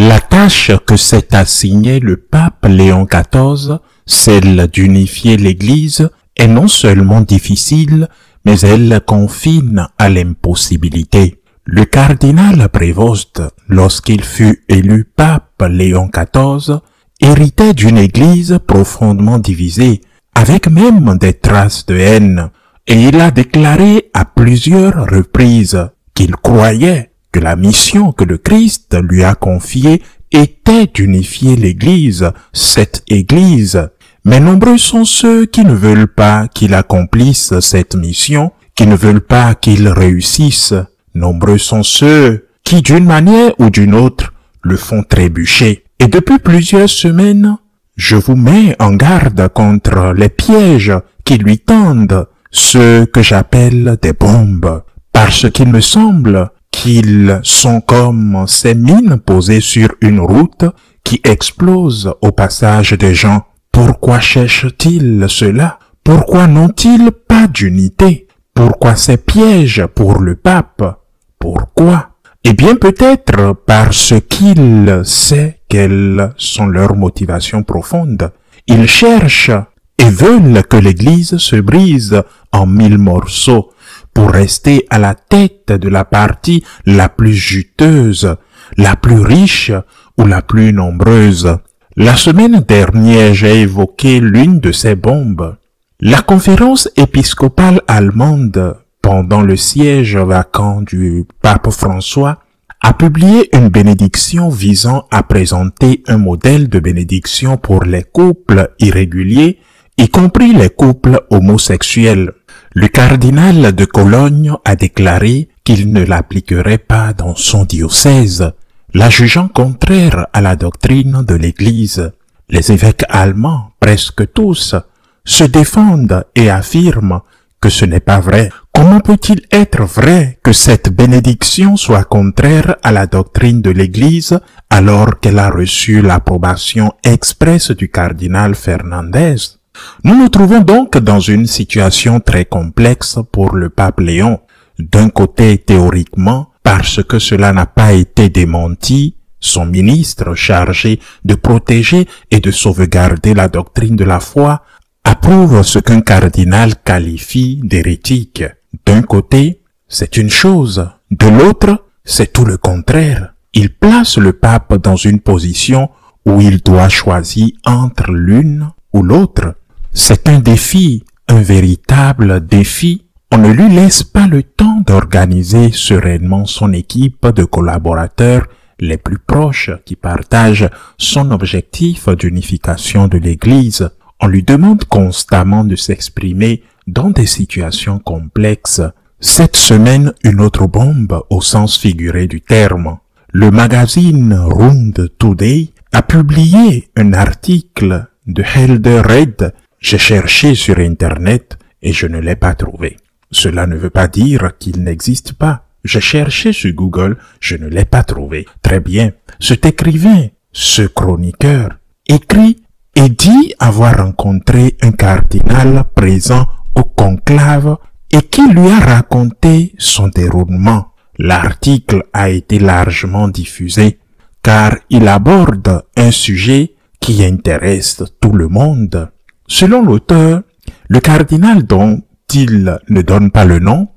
La tâche que s'est assignée le pape Léon XIV, celle d'unifier l'Église, est non seulement difficile, mais elle confine à l'impossibilité. Le cardinal Prévost, lorsqu'il fut élu pape Léon XIV, héritait d'une Église profondément divisée, avec même des traces de haine, et il a déclaré à plusieurs reprises qu'il croyait que la mission que le Christ lui a confiée était d'unifier l'Église, cette Église. Mais nombreux sont ceux qui ne veulent pas qu'il accomplisse cette mission, qui ne veulent pas qu'il réussisse. Nombreux sont ceux qui, d'une manière ou d'une autre, le font trébucher. Et depuis plusieurs semaines, je vous mets en garde contre les pièges qui lui tendent, ceux que j'appelle des bombes, parce qu'il me semble qu'ils sont comme ces mines posées sur une route qui explosent au passage des gens. Pourquoi cherchent-ils cela? Pourquoi n'ont-ils pas d'unité? Pourquoi ces pièges pour le pape? Pourquoi? Eh bien peut-être parce qu'il sait quelles sont leurs motivations profondes. Ils cherchent et veulent que l'Église se brise en 1000 morceaux pour rester à la tête de la partie la plus juteuse, la plus riche ou la plus nombreuse. La semaine dernière, j'ai évoqué l'une de ces bombes. La conférence épiscopale allemande, pendant le siège vacant du pape François, a publié une bénédiction visant à présenter un modèle de bénédiction pour les couples irréguliers, y compris les couples homosexuels. Le cardinal de Cologne a déclaré qu'il ne l'appliquerait pas dans son diocèse, la jugeant contraire à la doctrine de l'Église. Les évêques allemands, presque tous, se défendent et affirment que ce n'est pas vrai. Comment peut-il être vrai que cette bénédiction soit contraire à la doctrine de l'Église alors qu'elle a reçu l'approbation expresse du cardinal Fernandez? Nous nous trouvons donc dans une situation très complexe pour le pape Léon. D'un côté, théoriquement, parce que cela n'a pas été démenti, son ministre chargé de protéger et de sauvegarder la doctrine de la foi approuve ce qu'un cardinal qualifie d'hérétique. D'un côté, c'est une chose, de l'autre, c'est tout le contraire. Il place le pape dans une position où il doit choisir entre l'une ou l'autre. C'est un défi, un véritable défi. On ne lui laisse pas le temps d'organiser sereinement son équipe de collaborateurs les plus proches qui partagent son objectif d'unification de l'Église. On lui demande constamment de s'exprimer dans des situations complexes. Cette semaine, une autre bombe au sens figuré du terme. Le magazine Rund Today a publié un article de Helder Red. J'ai cherché sur Internet et je ne l'ai pas trouvé. Cela ne veut pas dire qu'il n'existe pas. J'ai cherché sur Google, je ne l'ai pas trouvé. Très bien. Cet écrivain, ce chroniqueur, écrit et dit avoir rencontré un cardinal présent au conclave et qui lui a raconté son déroulement. L'article a été largement diffusé car il aborde un sujet qui intéresse tout le monde. Selon l'auteur, le cardinal dont il ne donne pas le nom,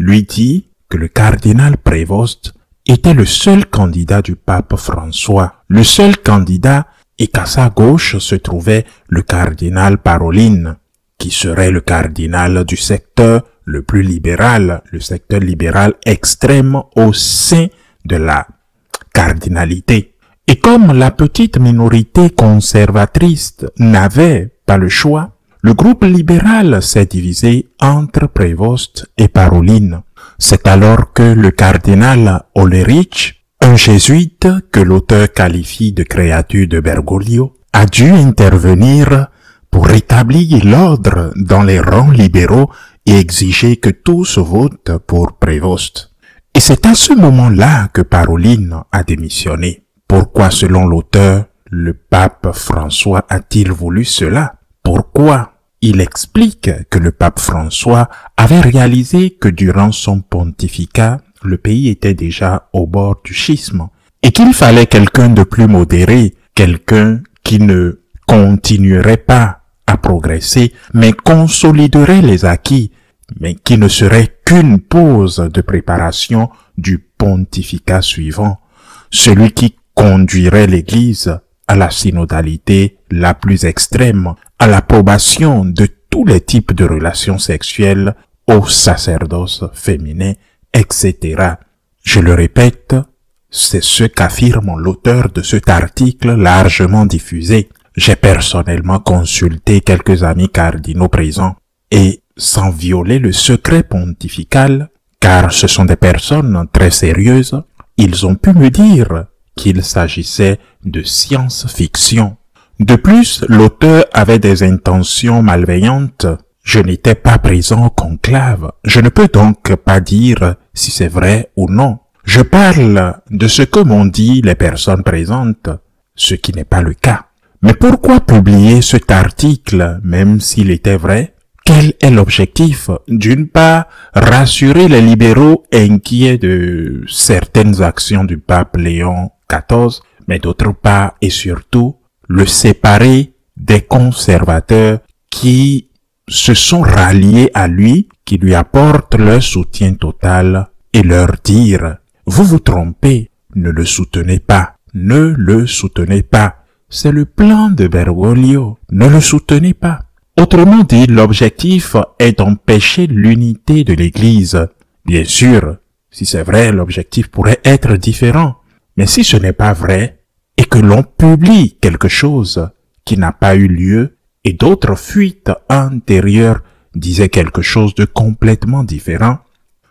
lui dit que le cardinal Prévost était le seul candidat du pape François, le seul candidat et qu'à sa gauche se trouvait le cardinal Parolin, qui serait le cardinal du secteur le plus libéral, le secteur libéral extrême au sein de la cardinalité. Et comme la petite minorité conservatrice n'avait pas le choix, le groupe libéral s'est divisé entre Prévost et Parolin. C'est alors que le cardinal Olerich, un jésuite que l'auteur qualifie de créature de Bergoglio, a dû intervenir pour rétablir l'ordre dans les rangs libéraux et exiger que tous votent pour Prévost. Et c'est à ce moment-là que Parolin a démissionné. Pourquoi, selon l'auteur, le pape François a-t-il voulu cela? Pourquoi? Il explique que le pape François avait réalisé que durant son pontificat, le pays était déjà au bord du schisme et qu'il fallait quelqu'un de plus modéré, quelqu'un qui ne continuerait pas à progresser, mais consoliderait les acquis, mais qui ne serait qu'une pause de préparation du pontificat suivant, celui qui conduirait l'Église à la synodalité la plus extrême, à l'approbation de tous les types de relations sexuelles, au sacerdoce féminin, etc. Je le répète, c'est ce qu'affirme l'auteur de cet article largement diffusé. J'ai personnellement consulté quelques amis cardinaux présents et, sans violer le secret pontifical, car ce sont des personnes très sérieuses, ils ont pu me dire qu'il s'agissait de science-fiction. De plus, l'auteur avait des intentions malveillantes. Je n'étais pas présent au conclave. Je ne peux donc pas dire si c'est vrai ou non. Je parle de ce que m'ont dit les personnes présentes, ce qui n'est pas le cas. Mais pourquoi publier cet article, même s'il était vrai? Quel est l'objectif? D'une part, rassurer les libéraux inquiets de certaines actions du pape Léon XIV, mais d'autre part et surtout, le séparer des conservateurs qui se sont ralliés à lui, qui lui apportent leur soutien total et leur dire « Vous vous trompez, ne le soutenez pas, ne le soutenez pas. C'est le plan de Bergoglio, ne le soutenez pas. » Autrement dit, l'objectif est d'empêcher l'unité de l'Église. Bien sûr, si c'est vrai, l'objectif pourrait être différent. Mais si ce n'est pas vrai, et que l'on publie quelque chose qui n'a pas eu lieu, et d'autres fuites antérieures disaient quelque chose de complètement différent,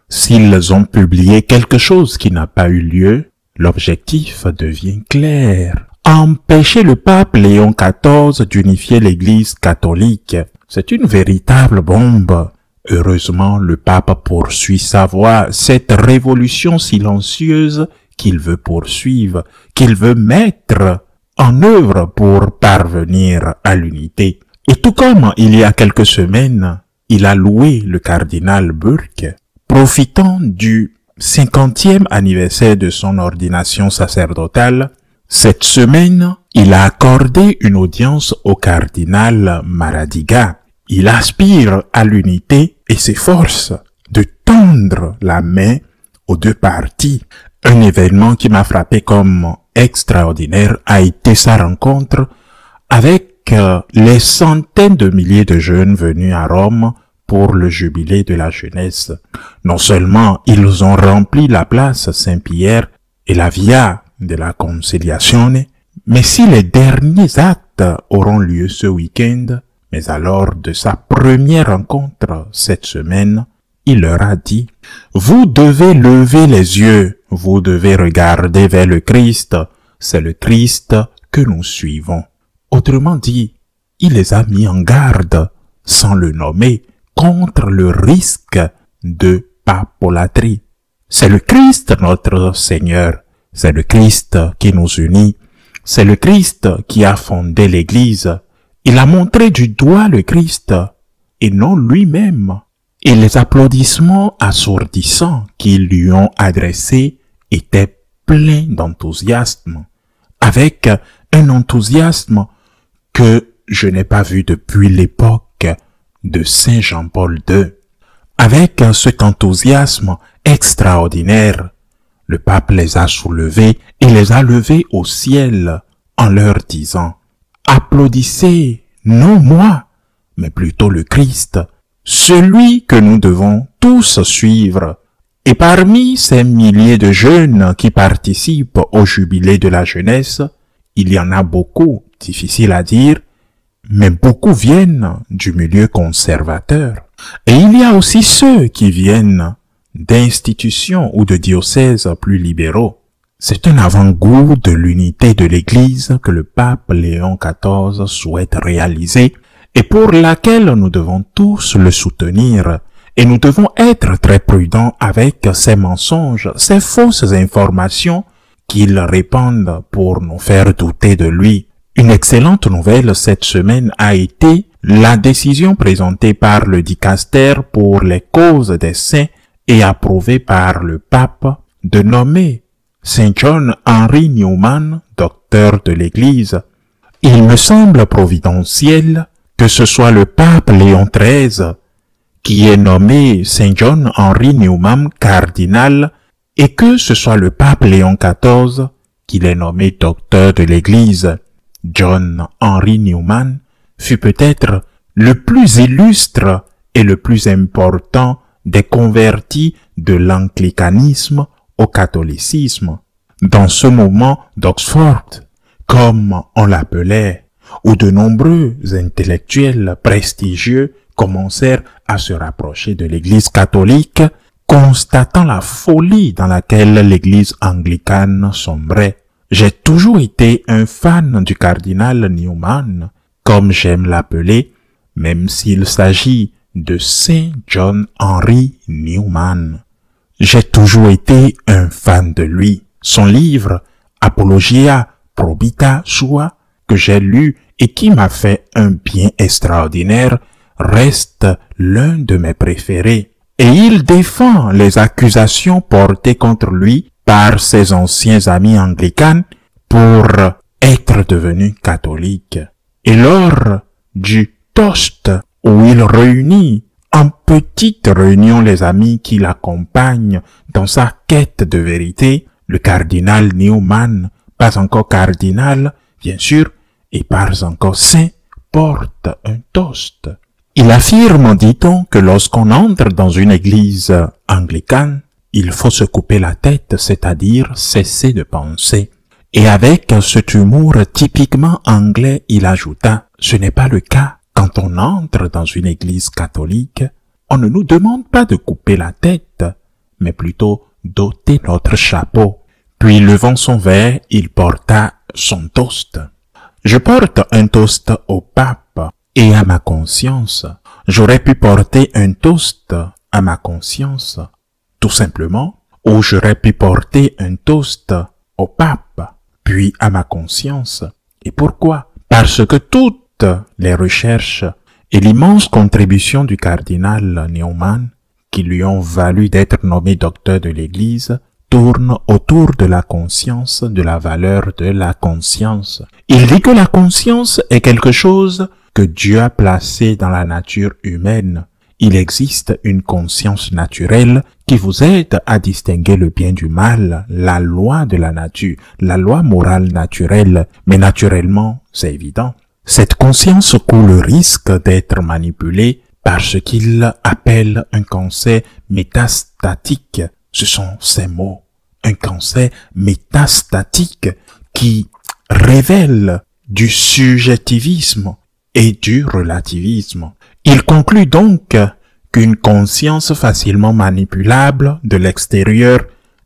s'ils ont publié quelque chose qui n'a pas eu lieu, l'objectif devient clair. Empêcher le pape Léon XIV d'unifier l'Église catholique, c'est une véritable bombe. Heureusement, le pape poursuit sa voie, cette révolution silencieuse qu'il veut poursuivre, qu'il veut mettre en œuvre pour parvenir à l'unité. Et tout comme il y a quelques semaines, il a loué le cardinal Burke, profitant du 50e anniversaire de son ordination sacerdotale. Cette semaine, il a accordé une audience au cardinal Maradiga. Il aspire à l'unité et s'efforce de tendre la main aux deux parties. Un événement qui m'a frappé comme extraordinaire a été sa rencontre avec les centaines de milliers de jeunes venus à Rome pour le jubilé de la jeunesse. Non seulement ils ont rempli la place Saint-Pierre et la Via de la Conciliazione, mais si les derniers actes auront lieu ce week-end, mais alors de sa première rencontre cette semaine, il leur a dit « Vous devez lever les yeux, vous devez regarder vers le Christ, c'est le Christ que nous suivons. » Autrement dit, il les a mis en garde, sans le nommer, contre le risque de papolâtrie. C'est le Christ notre Seigneur, c'est le Christ qui nous unit, c'est le Christ qui a fondé l'Église. Il a montré du doigt le Christ et non lui-même. Et les applaudissements assourdissants qu'ils lui ont adressés étaient pleins d'enthousiasme, avec un enthousiasme que je n'ai pas vu depuis l'époque de Saint Jean-Paul II. Avec cet enthousiasme extraordinaire, le pape les a soulevés et les a levés au ciel en leur disant « Applaudissez, non moi, mais plutôt le Christ, celui que nous devons tous suivre. » Et parmi ces milliers de jeunes qui participent au jubilé de la jeunesse, il y en a beaucoup, difficile à dire, mais beaucoup viennent du milieu conservateur. Et il y a aussi ceux qui viennent d'institutions ou de diocèses plus libéraux. C'est un avant-goût de l'unité de l'Église que le pape Léon XIV souhaite réaliser et pour laquelle nous devons tous le soutenir. Et nous devons être très prudents avec ces mensonges, ces fausses informations qu'il répand pour nous faire douter de lui. Une excellente nouvelle cette semaine a été la décision présentée par le dicaster pour les causes des saints et approuvée par le pape de nommer Saint John Henry Newman, docteur de l'Église. Il me semble providentiel que ce soit le pape Léon XIII qui ait nommé Saint John Henry Newman cardinal et que ce soit le pape Léon XIV qui l'ait nommé docteur de l'Église. John Henry Newman fut peut-être le plus illustre et le plus important des convertis de l'anglicanisme au catholicisme. Dans ce moment d'Oxford, comme on l'appelait, où de nombreux intellectuels prestigieux commencèrent à se rapprocher de l'Église catholique, constatant la folie dans laquelle l'Église anglicane sombrait. J'ai toujours été un fan du cardinal Newman, comme j'aime l'appeler, même s'il s'agit de Saint John Henry Newman. J'ai toujours été un fan de lui. Son livre Apologia Probita Sua, que j'ai lu et qui m'a fait un bien extraordinaire, reste l'un de mes préférés. Et il défend les accusations portées contre lui par ses anciens amis anglicans pour être devenu catholique. Et lors du toast où il réunit en petite réunion les amis qui l'accompagnent dans sa quête de vérité, le cardinal Newman, pas encore cardinal, bien sûr, et pas encore saint, porte un toast. Il affirme, dit-on, que lorsqu'on entre dans une église anglicane, il faut se couper la tête, c'est-à-dire cesser de penser. Et avec cet humour typiquement anglais, il ajouta, ce n'est pas le cas. Quand on entre dans une église catholique, on ne nous demande pas de couper la tête, mais plutôt d'ôter notre chapeau. Puis, levant son verre, il porta son toast. Je porte un toast au pape et à ma conscience. J'aurais pu porter un toast à ma conscience, tout simplement, ou j'aurais pu porter un toast au pape, puis à ma conscience. Et pourquoi? Parce que toutes les recherches et l'immense contribution du cardinal Newman, qui lui ont valu d'être nommé docteur de l'Église, tournent autour de la conscience, de la valeur de la conscience. Il dit que la conscience est quelque chose que Dieu a placé dans la nature humaine. Il existe une conscience naturelle qui vous aide à distinguer le bien du mal, la loi de la nature, la loi morale naturelle. Mais naturellement, c'est évident. Cette conscience court le risque d'être manipulée par ce qu'il appelle un cancer métastatique. Ce sont ces mots. Un cancer métastatique qui révèle du subjectivisme et du relativisme. Il conclut donc qu'une conscience facilement manipulable de l'extérieur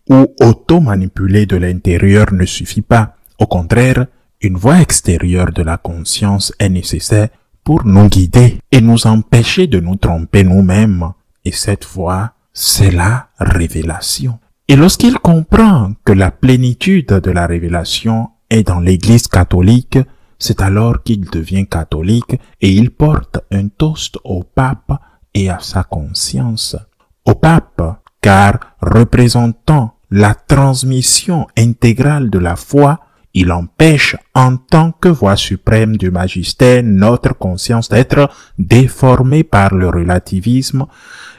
ou auto-manipulée de l'intérieur ne suffit pas. Au contraire, une voie extérieure de la conscience est nécessaire pour nous guider et nous empêcher de nous tromper nous-mêmes. Et cette voie, c'est la révélation. Et lorsqu'il comprend que la plénitude de la révélation est dans l'Église catholique, c'est alors qu'il devient catholique et il porte un toast au pape et à sa conscience. Au pape, car représentant la transmission intégrale de la foi, il empêche en tant que voix suprême du magistère notre conscience d'être déformée par le relativisme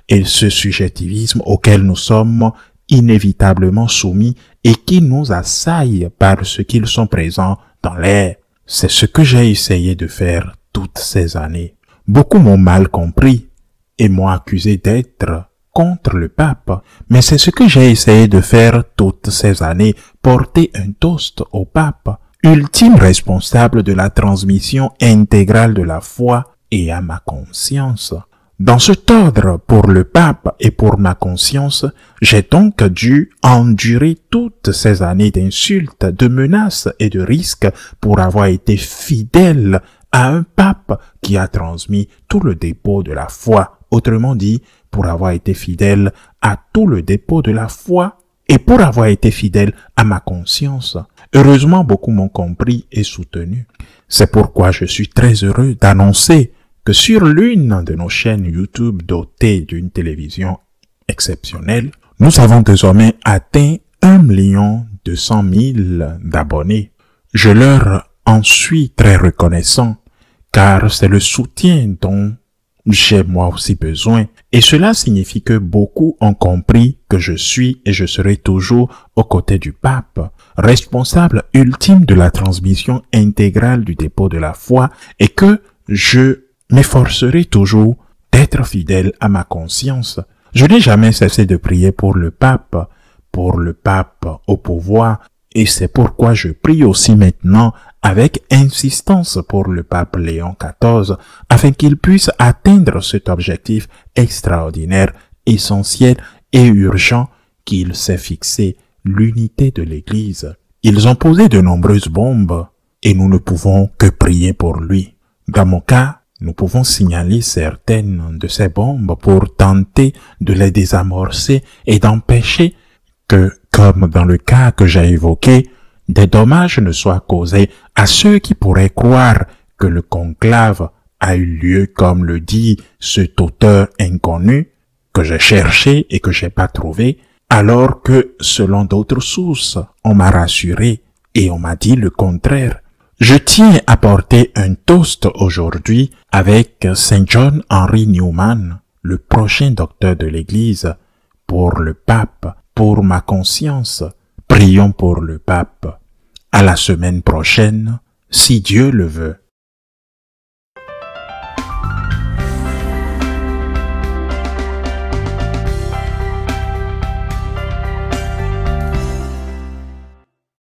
et ce subjectivisme auquel nous sommes inévitablement soumis et qui nous assaillent parce qu'ils sont présents dans l'air. C'est ce que j'ai essayé de faire toutes ces années. Beaucoup m'ont mal compris et m'ont accusé d'être contre le pape, mais c'est ce que j'ai essayé de faire toutes ces années, porter un toast au pape, ultime responsable de la transmission intégrale de la foi et à ma conscience. Dans cet ordre, pour le pape et pour ma conscience, j'ai donc dû endurer toutes ces années d'insultes, de menaces et de risques pour avoir été fidèle à un pape qui a transmis tout le dépôt de la foi. Autrement dit, pour avoir été fidèle à tout le dépôt de la foi et pour avoir été fidèle à ma conscience. Heureusement, beaucoup m'ont compris et soutenu. C'est pourquoi je suis très heureux d'annoncer que sur l'une de nos chaînes YouTube dotées d'une télévision exceptionnelle, nous avons désormais atteint 1 million 200 000 d'abonnés. Je leur en suis très reconnaissant, car c'est le soutien dont j'ai moi aussi besoin, et cela signifie que beaucoup ont compris que je suis et je serai toujours aux côtés du pape, responsable ultime de la transmission intégrale du dépôt de la foi, et que je m'efforcerai toujours d'être fidèle à ma conscience. Je n'ai jamais cessé de prier pour le pape au pouvoir, et c'est pourquoi je prie aussi maintenant avec insistance pour le pape Léon XIV, afin qu'il puisse atteindre cet objectif extraordinaire, essentiel et urgent qu'il s'est fixé, l'unité de l'Église. Ils ont posé de nombreuses bombes, et nous ne pouvons que prier pour lui. Dans mon cas, nous pouvons signaler certaines de ces bombes pour tenter de les désamorcer et d'empêcher que, comme dans le cas que j'ai évoqué, des dommages ne soient causés à ceux qui pourraient croire que le conclave a eu lieu comme le dit cet auteur inconnu que j'ai cherché et que j'ai pas trouvé, alors que, selon d'autres sources, on m'a rassuré et on m'a dit le contraire. Je tiens à porter un toast aujourd'hui avec Saint John Henry Newman, le prochain docteur de l'Église, pour le pape, pour ma conscience. Prions pour le pape. À la semaine prochaine, si Dieu le veut.